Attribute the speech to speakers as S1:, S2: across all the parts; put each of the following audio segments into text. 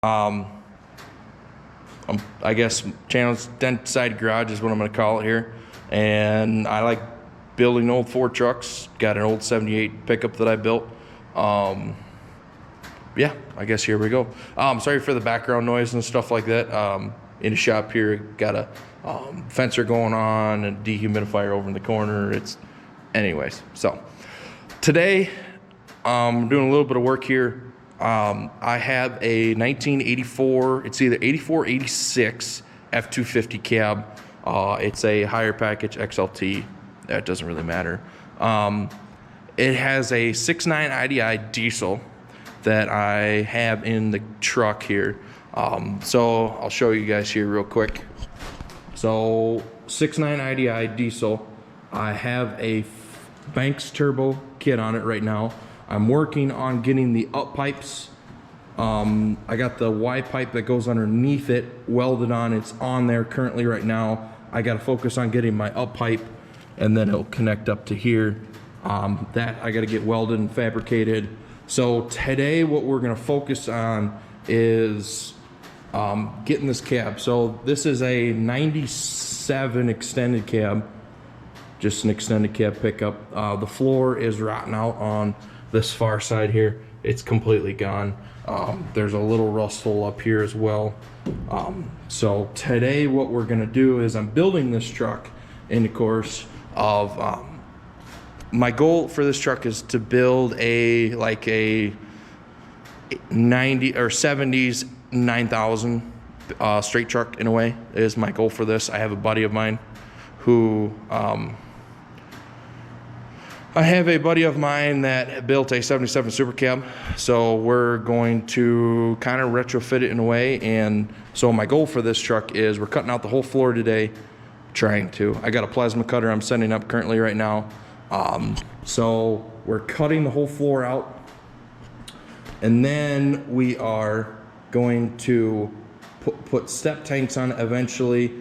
S1: Um, I guess Channel's Dent Side Garage is what I'm going to call it here. And I like building old Ford trucks. Got an old 78 pickup that I built. Yeah, I guess here we go. Sorry for the background noise and stuff like that. In the shop here, got a fencer going on and dehumidifier over in the corner. Anyways, so today I'm doing a little bit of work here. I have a 1984, it's either 84, 86 F-250 cab. It's a higher package XLT. That doesn't really matter. It has a 6.9 IDI diesel that I have in the truck here. So I'll show you guys here real quick. So 6.9 IDI diesel. I have a Banks turbo kit on it right now. I'm working on getting the up pipes. I got the Y pipe that goes underneath it welded on. It's on there currently right now. I got to focus on getting my up pipe, and then it'll connect up to here. That I got to get welded and fabricated. So today what we're going to focus on is getting this cab. So this is a 97 extended cab, just an extended cab pickup. The floor is rotten out on this far side here. It's completely gone. There's a little rust hole up here as well. So today what we're gonna do is I'm building this truck in the course of my goal for this truck is to build a 90 or 70s 9000 straight truck in a way is my goal for this. I have a buddy of mine who that built a 77 Super Cab, so we're going to kind of retrofit it in a way. And so my goal for this truck is we're cutting out the whole floor today. I got a plasma cutter I'm setting up currently right now. So we're cutting the whole floor out, and then we are going to put step tanks on it eventually,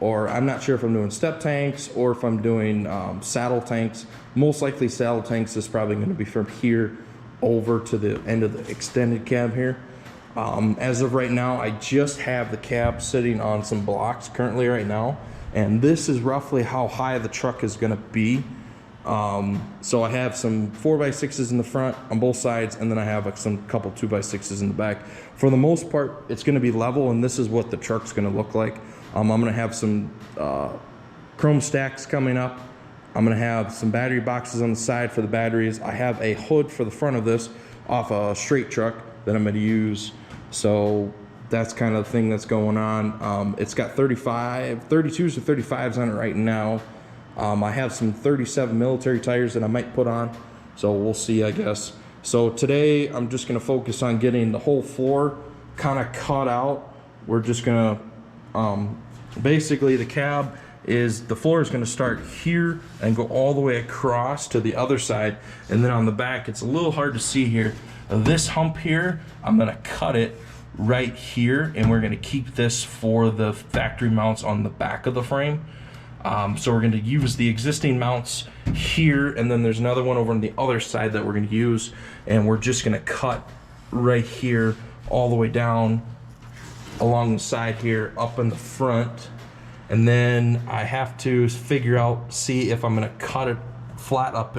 S1: or I'm not sure if I'm doing step tanks or if I'm doing saddle tanks. Most likely saddle tanks is probably going to be from here over to the end of the extended cab here. As of right now, I just have the cab sitting on some blocks currently right now, and this is roughly how high the truck is going to be. So I have some 4x6s in the front on both sides, and then I have some couple 2x6s in the back. For the most part, it's going to be level, and this is what the truck's going to look like. I'm going to have some chrome stacks coming up. I'm going to have some battery boxes on the side for the batteries. I have a hood for the front of this off a straight truck that I'm going to use. So that's kind of the thing that's going on. It's got 32s or 35s on it right now. I have some 37 military tires that I might put on, so we'll see, I guess. So today I'm just going to focus on getting the whole floor kind of cut out. We're just going to basically the floor is going to start here and go all the way across to the other side, and then on the back it's a little hard to see here. This hump here, I'm going to cut it right here, and we're going to keep this for the factory mounts on the back of the frame. So we're going to use the existing mounts here, and then there's another one over on the other side that we're going to use, and we're just going to cut right here all the way down along the side here up in the front. And then I have to see if I'm going to cut it flat up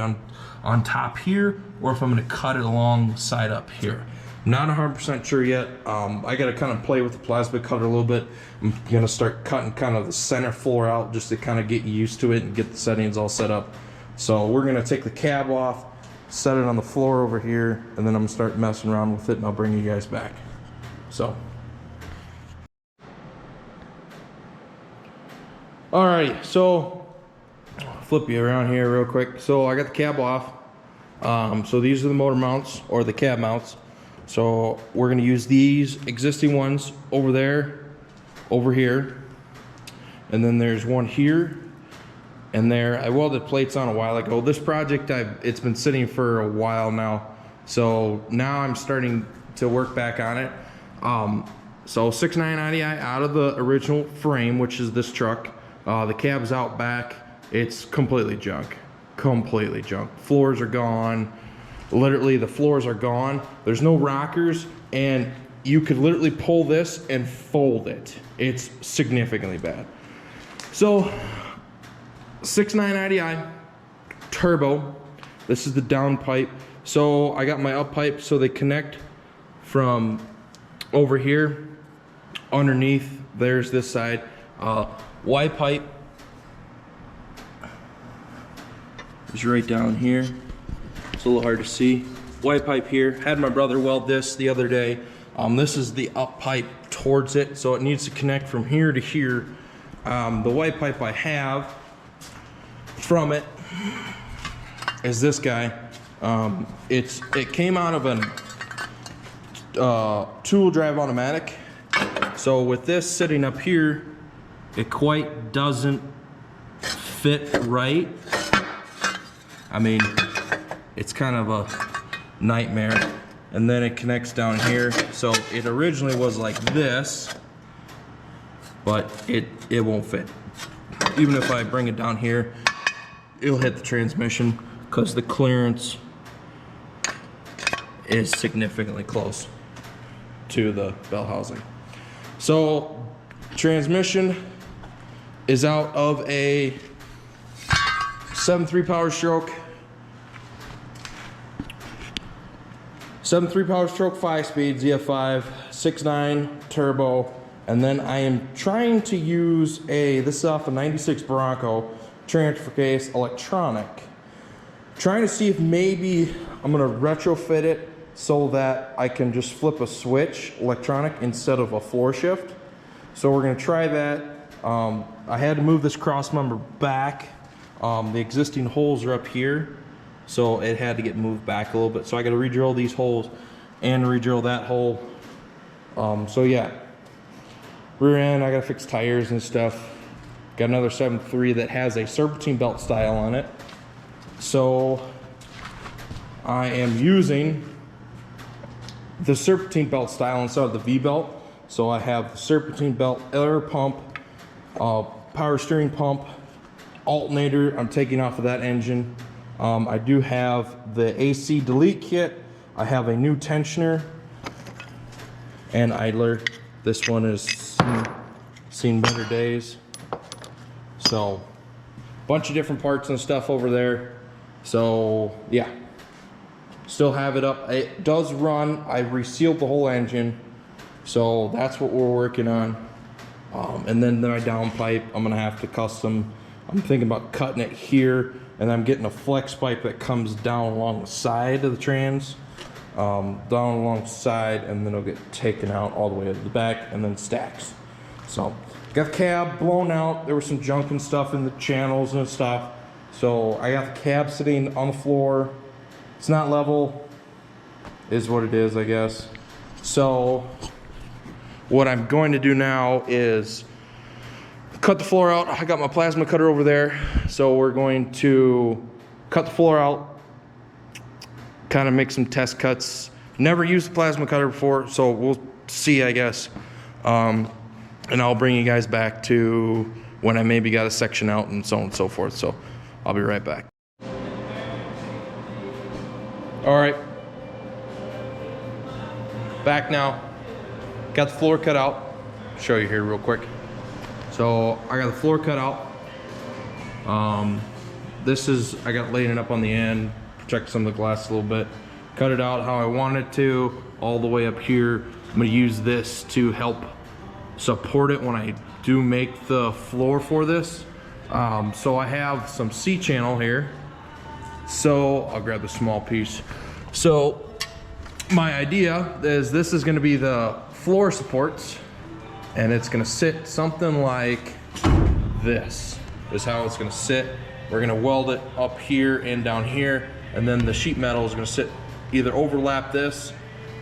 S1: on top here, or if I'm going to cut it along side up here. Not 100% sure yet. I got to kind of play with the plasma cutter a little bit. I'm going to start cutting kind of the center floor out just to kind of get used to it and get the settings all set up. So we're going to take the cab off, set it on the floor over here, and then I'm going to start messing around with it, and I'll bring you guys back. So. Alrighty, so flip you around here real quick. So I got the cab off. So these are the motor mounts, or the cab mounts. So we're going to use these existing ones over there, over here, and then there's one here and there. I welded plates on a while ago. This project, it's been sitting for a while now, so now I'm starting to work back on it. So 6.9 IDI out of the original frame, which is this truck. The cab's out back. It's completely junk. Floors are gone. Literally, the floors are gone. There's no rockers, and you could literally pull this and fold it. It's significantly bad. So 6.9 IDI turbo. This is the down pipe. So I got my up pipe, so they connect from over here underneath. There's this side. Y pipe is right down here. It's a little hard to see. Y pipe here. Had my brother weld this the other day. This is the up pipe towards it, so it needs to connect from here to here. The Y pipe I have from it is this guy. It came out of an two-wheel drive automatic. So with this sitting up here, it quite doesn't fit right. I mean, it's kind of a nightmare. And then it connects down here. So it originally was like this, but it won't fit. Even if I bring it down here, it'll hit the transmission because the clearance is significantly close to the bell housing. So transmission is out of a 7.3 Power Stroke. 7.3 Power Stroke 5-speed ZF5, 6.9 turbo, and then I am trying to use this is off a 96 Bronco transfer case electronic. Trying to see if maybe I'm gonna retrofit it so that I can just flip a switch electronic instead of a floor shift. So we're gonna try that. I had to move this cross member back. The existing holes are up here, so it had to get moved back a little bit. So I gotta re-drill these holes and re-drill that hole. So yeah, rear end, I gotta fix tires and stuff. Got another 7.3 that has a serpentine belt style on it. So I am using the serpentine belt style instead of the V-belt. So I have the serpentine belt air pump, power steering pump, alternator I'm taking off of that engine. I do have the AC delete kit. I have a new tensioner and idler. This one has seen better days. So bunch of different parts and stuff over there. So yeah, still have it up. It does run. I resealed the whole engine, so that's what we're working on. And then my downpipe, I'm gonna have to custom. I'm thinking about cutting it here, and I'm getting a flex pipe that comes down along the side of the trans, down along the side, and then it'll get taken out all the way to the back and then stacks. So got the cab blown out. There was some junk and stuff in the channels and stuff. So I got the cab sitting on the floor. It's not level, is what it is, I guess. So what I'm going to do now is cut the floor out. I got my plasma cutter over there. So we're going to cut the floor out, kind of make some test cuts. Never used the plasma cutter before, so we'll see, I guess. And I'll bring you guys back to when I maybe got a section out and so on and so forth. So I'll be right back. All right, back now. Got the floor cut out. Show you here real quick. So I got the floor cut out. This is, I got laying it up on the end, protect some of the glass a little bit. Cut it out how I wanted to, all the way up here. I'm gonna use this to help support it when I do make the floor for this. So I have some C-channel here. So I'll grab the small piece. So my idea is this is gonna be the floor supports, and it's gonna sit something like this. Is how it's gonna sit. We're gonna weld it up here and down here, and then the sheet metal is gonna sit, either overlap this,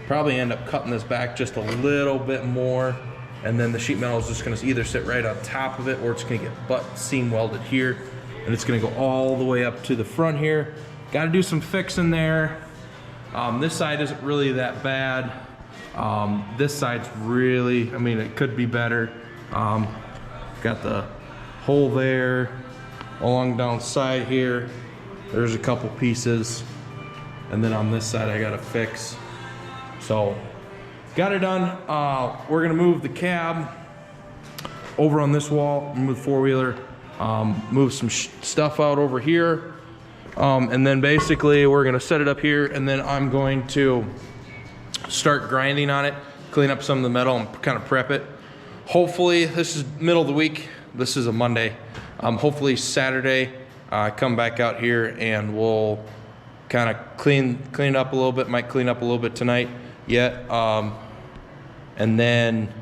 S1: probably end up cutting this back just a little bit more, and then the sheet metal is just gonna either sit right on top of it, or it's gonna get butt seam welded here, and it's gonna go all the way up to the front here. Gotta do some fixing there. This side isn't really that bad. This side's really, I mean, it could be better. Got the hole there, along down side here. There's a couple pieces. And then on this side I gotta fix. So got it done. We're gonna move the cab over on this wall, move the four-wheeler, move some stuff out over here, and then basically we're gonna set it up here, and then I'm going to start grinding on it, clean up some of the metal and kind of prep it. Hopefully, this is middle of the week. This is a Monday. Hopefully Saturday, I come back out here and we'll kind of clean it up a little bit. Might clean up a little bit tonight yet, and then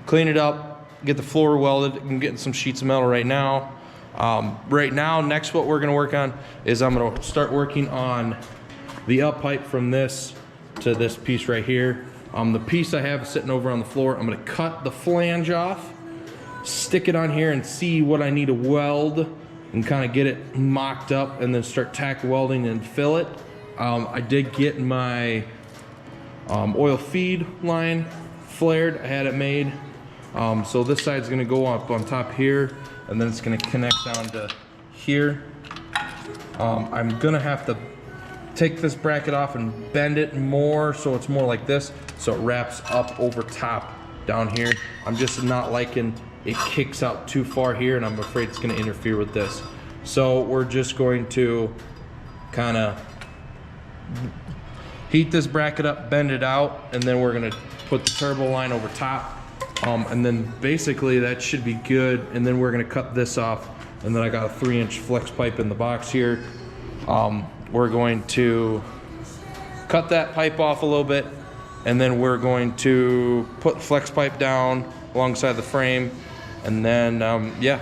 S1: clean it up, get the floor welded. I'm getting some sheets of metal right now. Next what we're gonna work on is I'm gonna start working on the up pipe from this to this piece right here. The piece I have sitting over on the floor, I'm gonna cut the flange off, stick it on here and see what I need to weld and kind of get it mocked up, and then start tack welding and fill it. I did get my oil feed line flared. I had it made. So this side's gonna go up on top here, and then it's gonna connect down to here. I'm gonna have to take this bracket off and bend it more so it's more like this, so it wraps up over top down here. I'm just not liking it kicks out too far here, and I'm afraid it's gonna interfere with this. So we're just going to kind of heat this bracket up, bend it out, and then we're gonna put the turbo line over top. And then basically that should be good. And then we're gonna cut this off. And then I got a 3-inch flex pipe in the box here. We're going to cut that pipe off a little bit, and then we're going to put the flex pipe down alongside the frame. And then, yeah,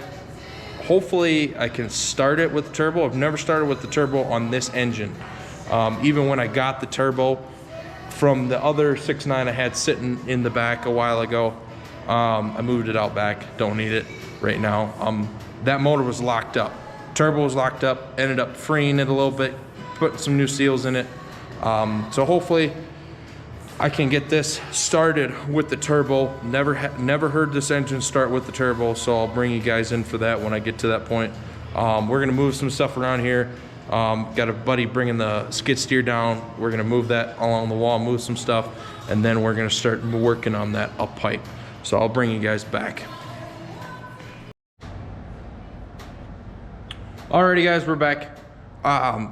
S1: hopefully I can start it with the turbo. I've never started with the turbo on this engine. Even when I got the turbo from the other 6.9 I had sitting in the back a while ago, I moved it out back. Don't need it right now. That motor was locked up. Turbo was locked up. Ended up freeing it a little bit, putting some new seals in it. So hopefully I can get this started with the turbo. Never heard this engine start with the turbo, so I'll bring you guys in for that when I get to that point. We're gonna move some stuff around here. Got a buddy bringing the skid steer down. We're gonna move that along the wall, move some stuff, and then we're gonna start working on that up pipe. So I'll bring you guys back. Alrighty guys, we're back.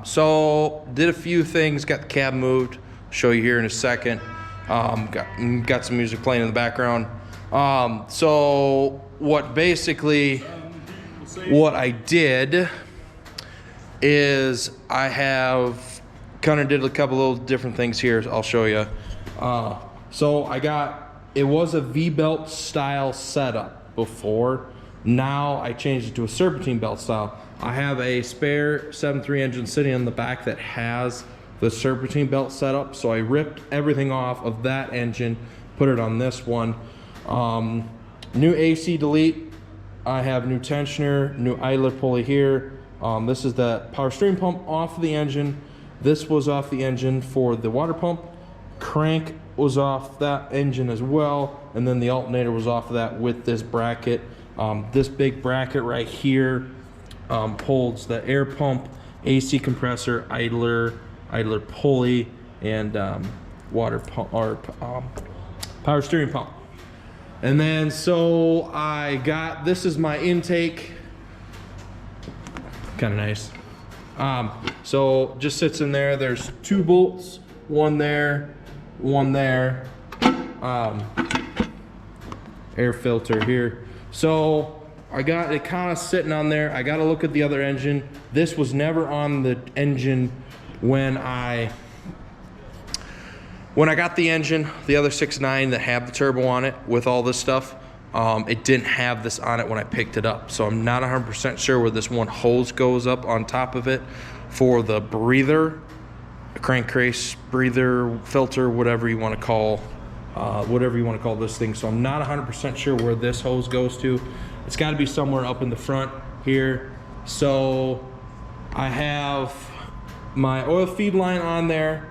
S1: So did a few things, got the cab moved. Show you here in a second. Got some music playing in the background. So what I did is I have kind of did a couple little different things here. I'll show you. So it was a V-belt style setup before. Now I changed it to a serpentine belt style. I have a spare 7.3 engine sitting in the back that has the serpentine belt setup, so I ripped everything off of that engine, put it on this one. New AC delete. I have new tensioner, new idler pulley here. This is the power steering pump off of the engine. This was off the engine for the water pump. Crank was off that engine as well, and then the alternator was off of that with this bracket. This big bracket right here holds the air pump, AC compressor, idler pulley, and water pump or power steering pump. And then so this is my intake. Kind of nice. So just sits in there. There's 2 bolts, one there, one there. Air filter here. So I got it kind of sitting on there. I got to look at the other engine. This was never on the engine when I got the engine, the other 6.9 that had the turbo on it with all this stuff. It didn't have this on it when I picked it up. So I'm not 100% sure where this one hose goes up on top of it for the breather, crankcase, breather, filter, whatever you want to call this thing. So I'm not 100% sure where this hose goes to. It's got to be somewhere up in the front here. So I have my oil feed line on there.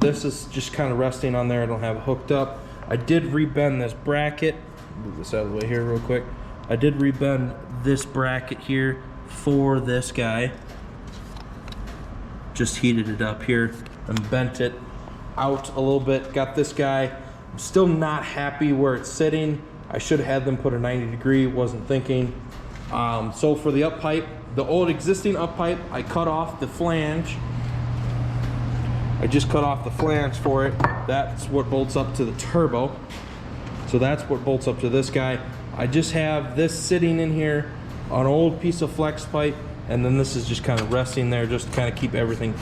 S1: This is just kind of resting on there. I don't have it hooked up. I did rebend this bracket. Move this out of the way here real quick. I did rebend this bracket here for this guy. Just heated it up here and bent it. out a little bit. Got this guy. I'm still not happy where it's sitting. I should have had them put a 90 degree, wasn't thinking. So for the up pipe, the old existing up pipe, I cut off the flange. I just cut off the flange for it. That's what bolts up to the turbo. So that's what bolts up to this guy. I just have this sitting in here on an old piece of flex pipe, and then this is just kind of resting there just to kind of keep everything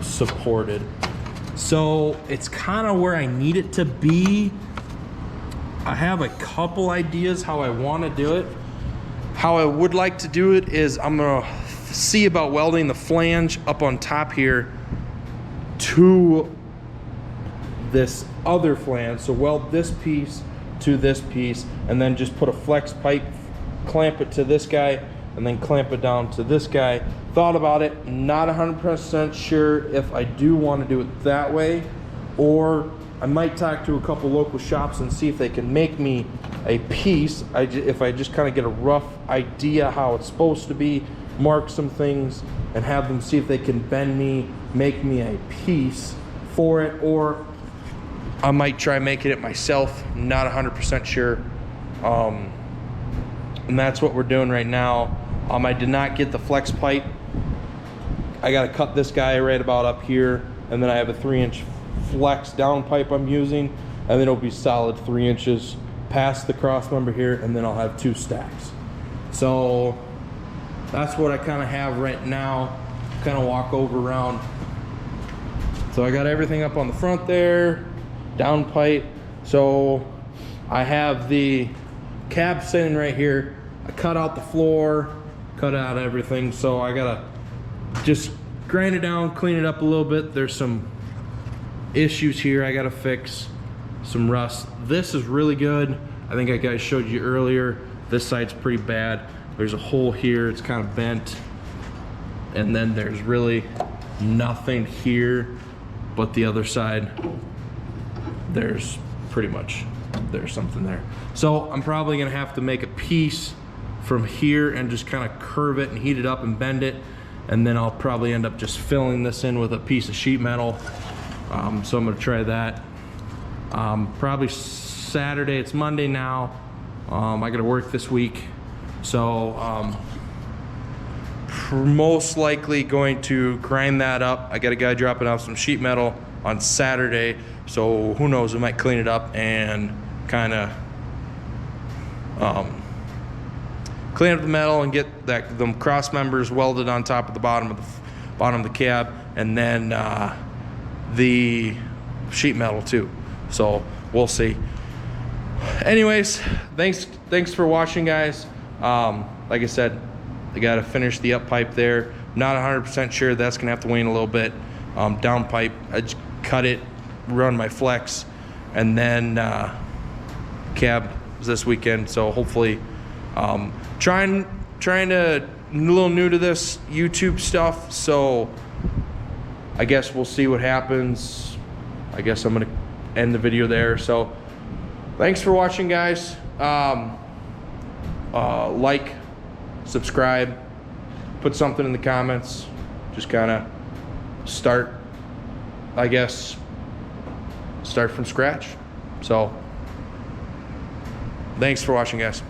S1: supported. So it's kind of where I need it to be. I have a couple ideas how I want to do it. How I would like to do it is I'm gonna see about welding the flange up on top here to this other flange. So weld this piece to this piece, and then just put a flex pipe, clamp it to this guy, and then clamp it down to this guy. Thought about it, not 100% sure if I do want to do it that way, or I might talk to a couple local shops and see if they can make me a piece. If I just kind of get a rough idea how it's supposed to be, mark some things, and have them see if they can make me a piece for it, or I might try making it myself, not 100% sure. And that's what we're doing right now. I did not get the flex pipe. I gotta cut this guy right about up here, and then I have a 3-inch flex down pipe I'm using, and then it'll be solid 3 inches past the cross member here, and then I'll have 2 stacks. So that's what I kind of have right now. Kind of walk over around. So I got everything up on the front there, down pipe. So I have the cab sitting right here. I cut out the floor, cut out everything. So I gotta just grind it down, clean it up a little bit. There's some issues here I gotta fix, some rust. This is really good. I think I guys showed you earlier. This side's pretty bad. There's a hole here, it's kind of bent. And then there's really nothing here, but the other side, there's something there. So I'm probably gonna have to make a piece from here and just kind of curve it and heat it up and bend it. And then I'll probably end up just filling this in with a piece of sheet metal. So I'm gonna try that. Probably Saturday, it's Monday now. I gotta work this week. So most likely going to grind that up. I got a guy dropping off some sheet metal on Saturday. So who knows, we might clean it up and kind of clean up the metal and get them cross members welded on top of the bottom of the cab, and then the sheet metal too. So we'll see. Anyways, thanks for watching, guys. Like I said, I gotta finish the up pipe there. Not 100% sure, that's gonna have to wait a little bit. Down pipe, I just cut it, run my flex, and then cab this weekend. So hopefully, trying to, a little new to this YouTube stuff, so I guess we'll see what happens. I guess I'm gonna end the video there. So thanks for watching, guys. Like, subscribe, put something in the comments, just kind of start from scratch. So thanks for watching, guys.